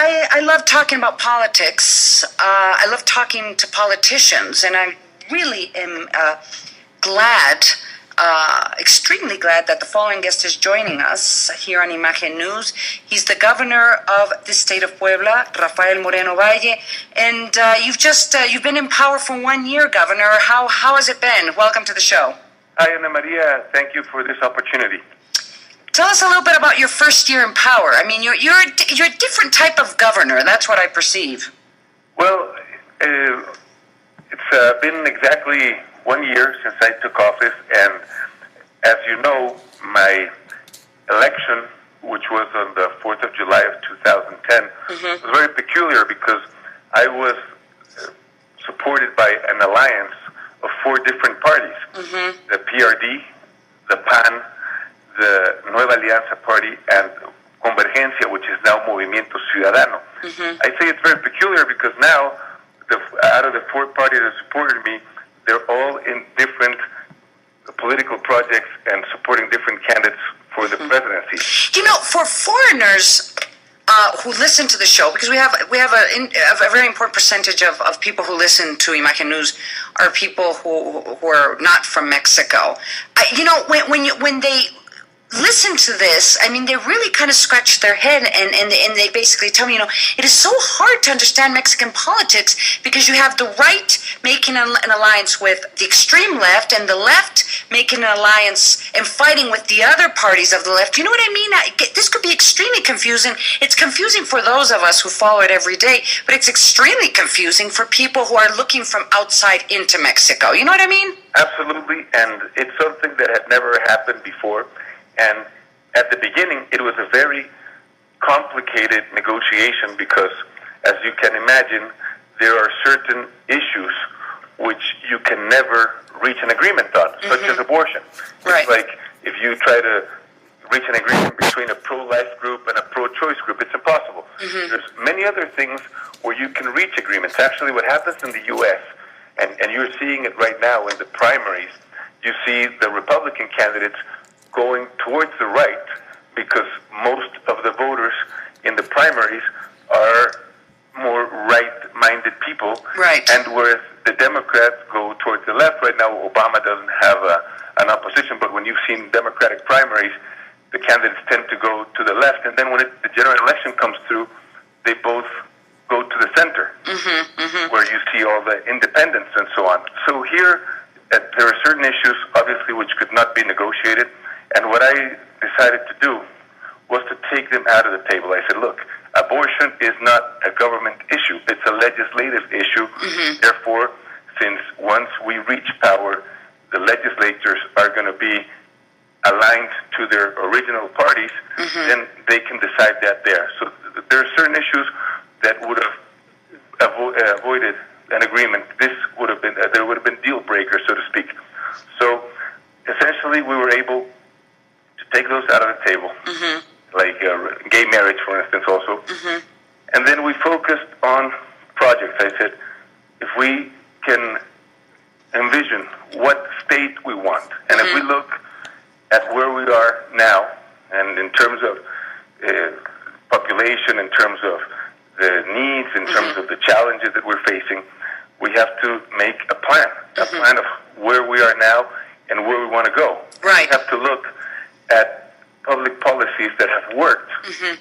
I love talking about politics. I love talking to politicians, and I really am glad, extremely glad that the following guest is joining us here on Imagen News. He's the governor of the state of Puebla, Rafael Moreno Valle, and you've been in power for 1 year, Governor. How has it been? Welcome to the show. Hi, Ana Maria. Thank you for this opportunity. Tell us a little bit about your first year in power. I mean, you're a different type of governor. That's what I perceive. Well, it's been exactly 1 year since I took office, and as you know, my election, which was on the 4th of July of 2010, was very peculiar because I was supported by an alliance of 4 different parties, the PRD, the PAN, the Nueva Alianza Party, and Convergencia, which is now Movimiento Ciudadano. I say it's very peculiar because now, out of the 4 parties that supported me, they're all in different political projects and supporting different candidates for the presidency. You know, for foreigners who listen to the show, because we have a very important percentage of people who listen to Imagen News are people who are not from Mexico. When they listen to this, I mean, they really kind of scratch their head and they basically tell me, it is so hard to understand Mexican politics because you have the right making an alliance with the extreme left and the left making an alliance and fighting with the other parties of the left. You know what I mean? This could be extremely confusing. It's confusing for those of us who follow it every day, but it's extremely confusing for people who are looking from outside into Mexico. You know what I mean? Absolutely, and it's something that had never happened before. And at the beginning, it was a very complicated negotiation because, as you can imagine, there are certain issues which you can never reach an agreement on, such as abortion. Right. It's like if you try to reach an agreement between a pro-life group and a pro-choice group, it's impossible. There's many other things where you can reach agreements. Actually, what happens in the U.S., and you're seeing it right now in the primaries, you see the Republican candidates going towards the right because most of the voters in the primaries are more right-minded people. Right. And whereas the Democrats go towards the left, right now Obama doesn't have an opposition, but when you've seen Democratic primaries, the candidates tend to go to the left, and then when the general election comes through, they both go to the center, where you see all the independents and so on. So here, there are certain issues, obviously, which could not be negotiated. And what I decided to do was to take them out of the table. I said, look, abortion is not a government issue. It's a legislative issue. Therefore, since once we reach power, the legislatures are going to be aligned to their original parties, then they can decide that there. So there are certain issues that would have avoided an agreement. There would have been deal breakers, so to speak. So essentially, we were able take those out of the table, like gay marriage, for instance, also. And then we focused on projects. I said, if we can envision what state we want, and if we look at where we are now, and in terms of population, in terms of the needs, in terms of the challenges that we're facing, we have to make a plan of where we are now and where we want to go. Right. We have to look at public policies that have worked,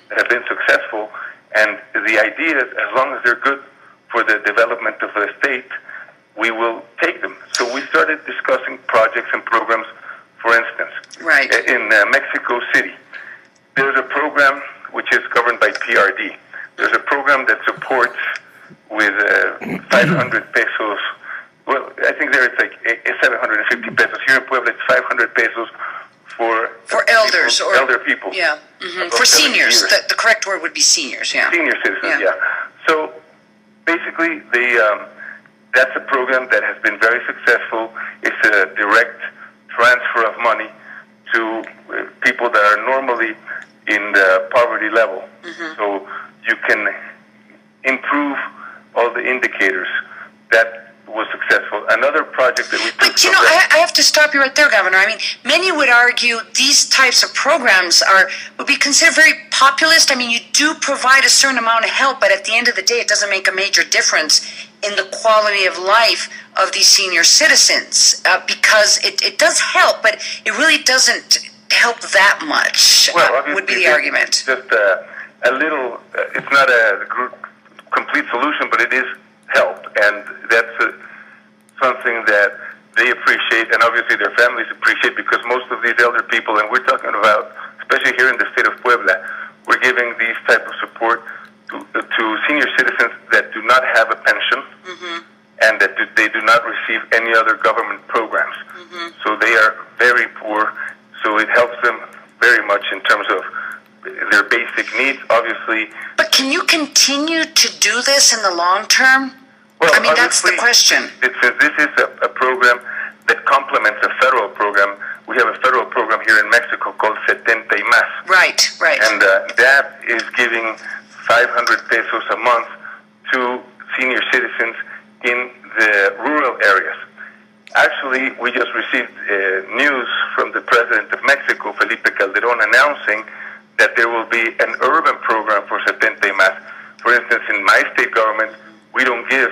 that have been successful, and the idea is as long as they're good for the development of the state, we will take them. So we started discussing projects and programs. For instance, in Mexico City, there's a program which is governed by PRD. There's a program that supports with 500 pesos. Well, I think there it's like 750 pesos. Here in Puebla, it's 500 pesos for elders people, or elder people. Yeah, for seniors. The correct word would be seniors. Yeah, senior citizens. Yeah. So basically, that's a program that has been very successful. It's a direct transfer of money to people that are normally in the poverty level. So you can improve all the indicators that was successful. Another project that we took. But I have to stop you right there, Governor. I mean, many would argue these types of programs would be considered very populist. I mean, you do provide a certain amount of help, but at the end of the day, it doesn't make a major difference in the quality of life of these senior citizens, because it does help, but it really doesn't help that much. Well, would be the argument. Just a little. It's not a complete solution, but it is help, and that's something that they appreciate, and obviously their families appreciate, because most of these elder people, and we're talking about, especially here in the state of Puebla, we're giving these type of support to senior citizens that do not have a pension, and that they do not receive any other government programs. So they are very poor, so it helps them very much in terms of their basic needs, obviously. But can you continue to do this in the long term? Well, I mean, that's the question. Since this is a program that complements a federal program, we have a federal program here in Mexico called 70 y Más. Right. And that is giving 500 pesos a month to senior citizens in the rural areas. Actually, we just received news from the President of Mexico, Felipe Calderón, announcing that there will be an urban program for 70 y Más. For instance, in my state government, we don't give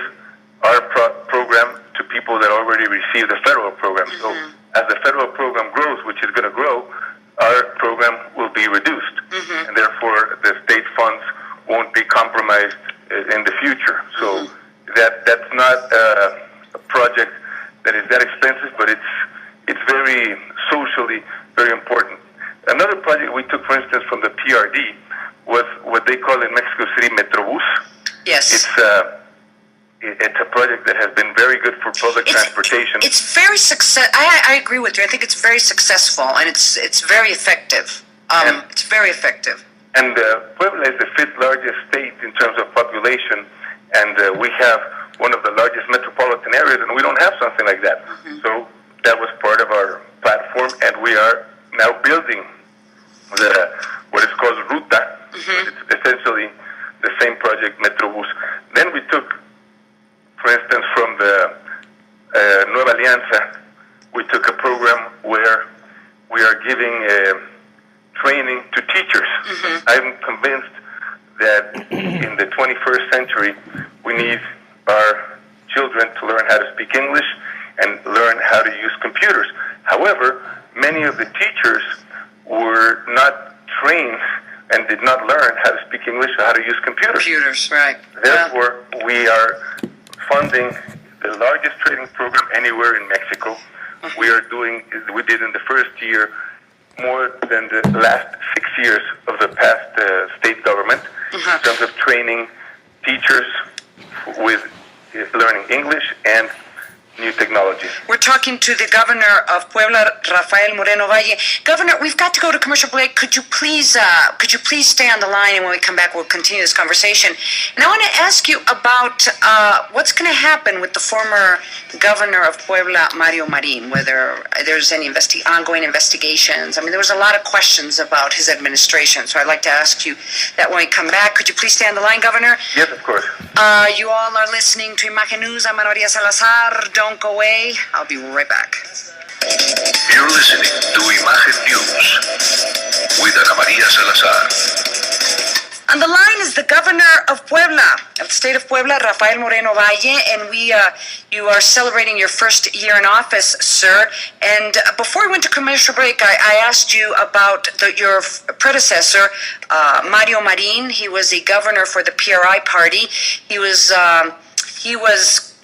our program to people that already receive the federal program. So as the federal program grows, which is going to grow, our program will be reduced. And therefore, the state funds won't be compromised in the future. So that's not a project that is that expensive, but it's very socially very important. Another project we took, for instance, from the PRD was what they call in Mexico City Metrobus. Yes. It's a project that has been very good for public transportation. It's very I agree with you. I think it's very successful, and it's very effective. It's very effective. And Puebla is the 5th largest state in terms of population, and we have one of the largest metropolitan areas, and we don't have something like that. So that was part of our platform, and we are now building what is called Ruta. It's essentially the same project, Metrobus. Then we took, for instance, from the Nueva Alianza, we took a program where we are giving training to teachers. I'm convinced that in the 21st century, we need our children to learn how to speak English and learn how to use computers. However, many of the teachers were not trained and did not learn how to speak English or how to use computers. Right. Therefore, we are funding the largest training program anywhere in Mexico. We did in the first year more than the last 6 years of the past state government in terms of training teachers with learning English and new technologies. We're talking to the governor of Puebla, Rafael Moreno Valle. Governor, we've got to go to commercial break. Could you please stay on the line, and when we come back, we'll continue this conversation. And I want to ask you about what's going to happen with the former governor of Puebla, Mario Marin, whether there's any ongoing investigations. I mean, there was a lot of questions about his administration, so I'd like to ask you that when we come back. Could you please stay on the line, Governor? Yes, of course. You all are listening to Imagen News. I'm Ana Maria Salazar. Don't go away. I'll be right back. You're listening to Imagen News with Ana Maria Salazar. On the line is the governor of Puebla, of the state of Puebla, Rafael Moreno Valle, and you are celebrating your first year in office, sir. And before we went to commercial break, I asked you about your predecessor, Mario Marin. He was the governor for the PRI party. He was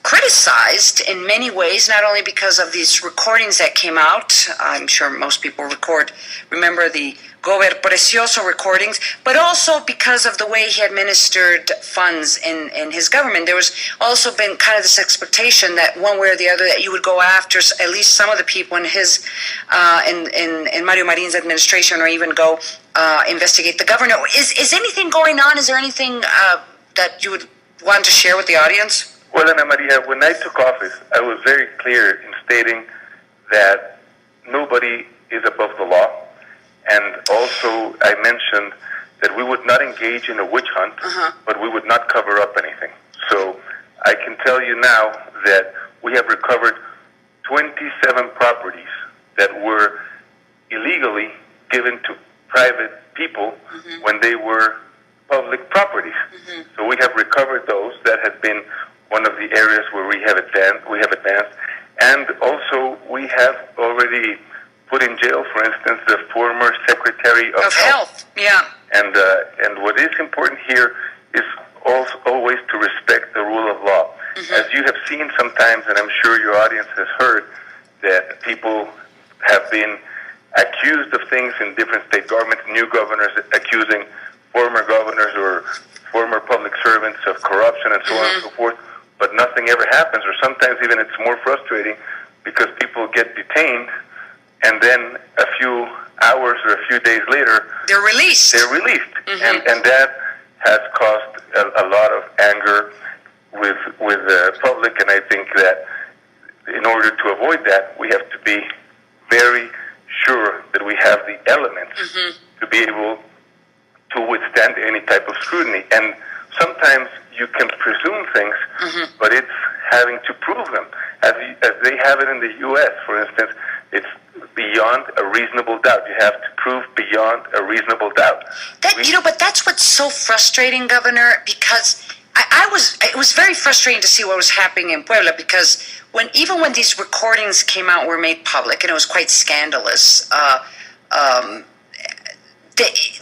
criticized in many ways, not only because of these recordings that came out. I'm sure most people remember the Gober Precioso recordings, but also because of the way he administered funds in his government. There was also been kind of this expectation that one way or the other that you would go after at least some of the people in his in Mario Marin's administration, or even go investigate the governor. Is anything going on? Is there anything that you would want to share with the audience? Well, Ana Maria, when I took office, I was very clear in stating that nobody is above the law. And also, I mentioned that we would not engage in a witch hunt, but we would not cover up anything. So I can tell you now that we have recovered 27 properties that were illegally given to private people when they were public properties. So we have recovered those. That has been one of the areas where we have advanced. And also we have already put in jail, for instance, the former Secretary of Health. Yeah. And what is important here is also always to respect the rule of law. As you have seen sometimes, and I'm sure your audience has heard, that people have been accused of things in different state governments, new governors accusing former governors or former public servants of corruption and so on and so forth, but nothing ever happens, or sometimes even it's more frustrating because people get detained and then a few hours or a few days later they're released. And that has caused a lot of anger with the public, and I think that in order to avoid that, we have to be very sure that we have the elements to be able to withstand any type of scrutiny. And sometimes you can presume things, but it's having to prove them. As they have it in the U.S., for instance, it's beyond a reasonable doubt. You have to prove beyond a reasonable doubt. But that's what's so frustrating, Governor, because it was very frustrating to see what was happening in Puebla, because even when these recordings came out, were made public, and it was quite scandalous.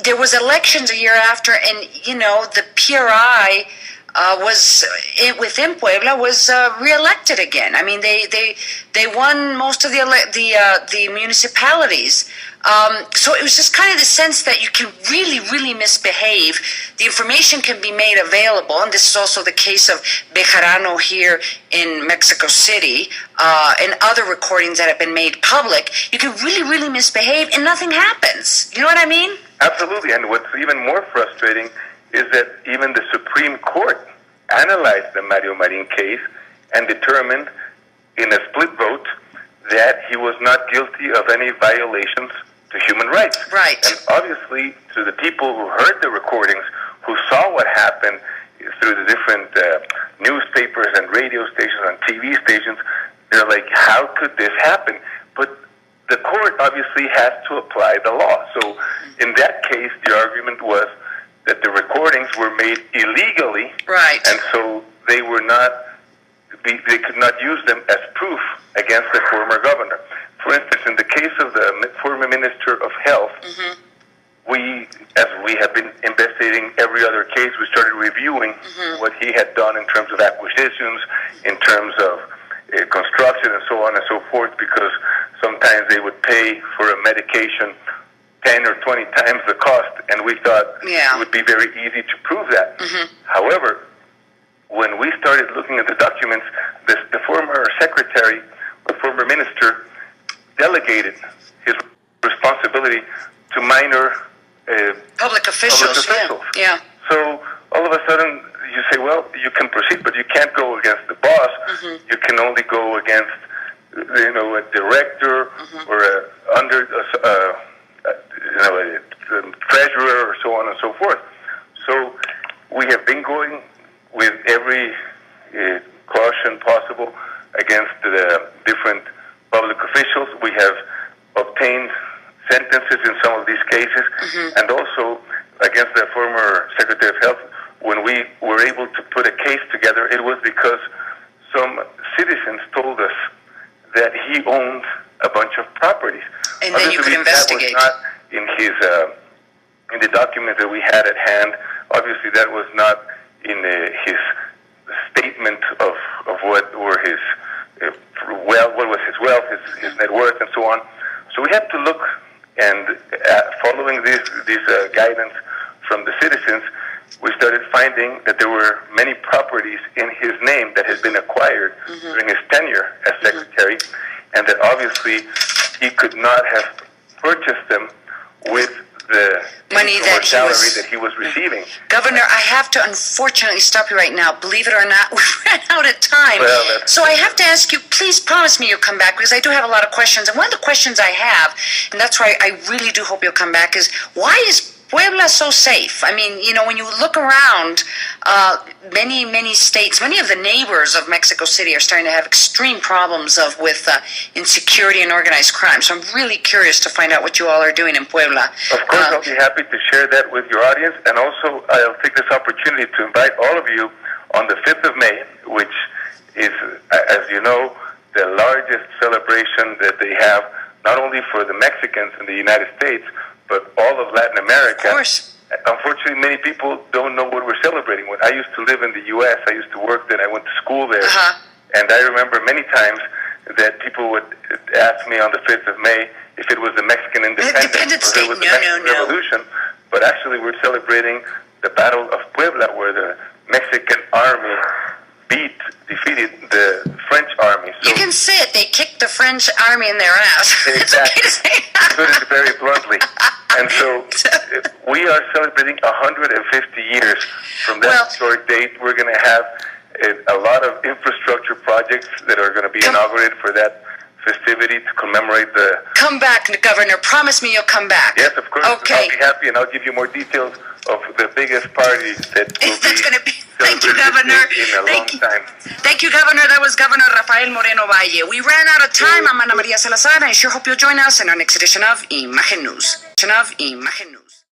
There was elections a year after, and the PRI was within Puebla was reelected again. I mean, they won most of the municipalities. So it was just kind of the sense that you can really misbehave. The information can be made available, and this is also the case of Bejarano here in Mexico City, and other recordings that have been made public. You can really misbehave, and nothing happens. You know what I mean? Absolutely, and what's even more frustrating is that even the Supreme Court analyzed the Mario Marin case and determined in a split vote that he was not guilty of any violations to human rights. Right. And obviously, to the people who heard the recordings, who saw what happened through the different newspapers and radio stations and TV stations, they're like, how could this happen? But the court obviously has to apply the law. So in that case, the argument was that the recordings were made illegally, right, and so they could not use them as proof against the former governor. For instance, in the case of the former Minister of Health, as we have been investigating every other case, we started reviewing what he had done in terms of acquisitions, in terms of construction, and so on and so forth, because sometimes they would pay for a medication 10 or 20 times the cost, and we thought it would be very easy to prove that. However, when we started looking at the documents, the former secretary, or former minister, delegated his responsibility to minor public officials. Yeah. So all of a sudden, you say, well, you can proceed, but you can't go against the boss. You can only go against, a director or a treasurer, or so on and so forth. So we have been going with every caution possible against the different public officials. We have obtained sentences in some of these cases, and also against the former Secretary of Health. When we were able to put a case together, it was because some citizens told us that he owned a bunch of properties. And then you could investigate. That was not in the document that we had at hand. Obviously, that was not in his statement of what were his what was his wealth, his net worth, and so on. So we had to look, and following this guidance from the citizens, we started finding that there were many properties in his name that had been acquired during his tenure as secretary, and that obviously he could not have purchased them with the money salary that he was receiving. Governor, I have to unfortunately stop you right now. Believe it or not, we ran out of time. Well, so I have to ask you, please promise me you'll come back, because I do have a lot of questions. And one of the questions I have, and that's why I really do hope you'll come back, is why is Puebla so safe? I mean, when you look around, many states, many of the neighbors of Mexico City are starting to have extreme problems with insecurity and organized crime. So I'm really curious to find out what you all are doing in Puebla. Of course, I'll be happy to share that with your audience, and also I'll take this opportunity to invite all of you on the 5th of May, which is, as you know, the largest celebration that they have, not only for the Mexicans in the United States, but all of Latin America. Of course. Unfortunately, many people don't know what we're celebrating. When I used to live in the U.S., I used to work there, I went to school there, and I remember many times that people would ask me on the 5th of May if it was the Mexican independence or it was the Mexican Revolution, but actually we're celebrating the Battle of Puebla, where the Mexican army defeated the French army. So you can say it. They kicked the French army in their ass. Exactly. Put it very bluntly. And so we are celebrating 150 years from that historic date. We're going to have a lot of infrastructure projects that are going to be inaugurated for that festivity to commemorate the... Come back, Governor. Promise me you'll come back. Yes, of course. Okay. I'll be happy, and I'll give you more details of the biggest party that will be Thank you, Governor. In a long time. Thank you, Governor. That was Governor Rafael Moreno Valle. We ran out of time. I'm Ana Maria Salazar, and I sure hope you'll join us in our next edition of Imagen News.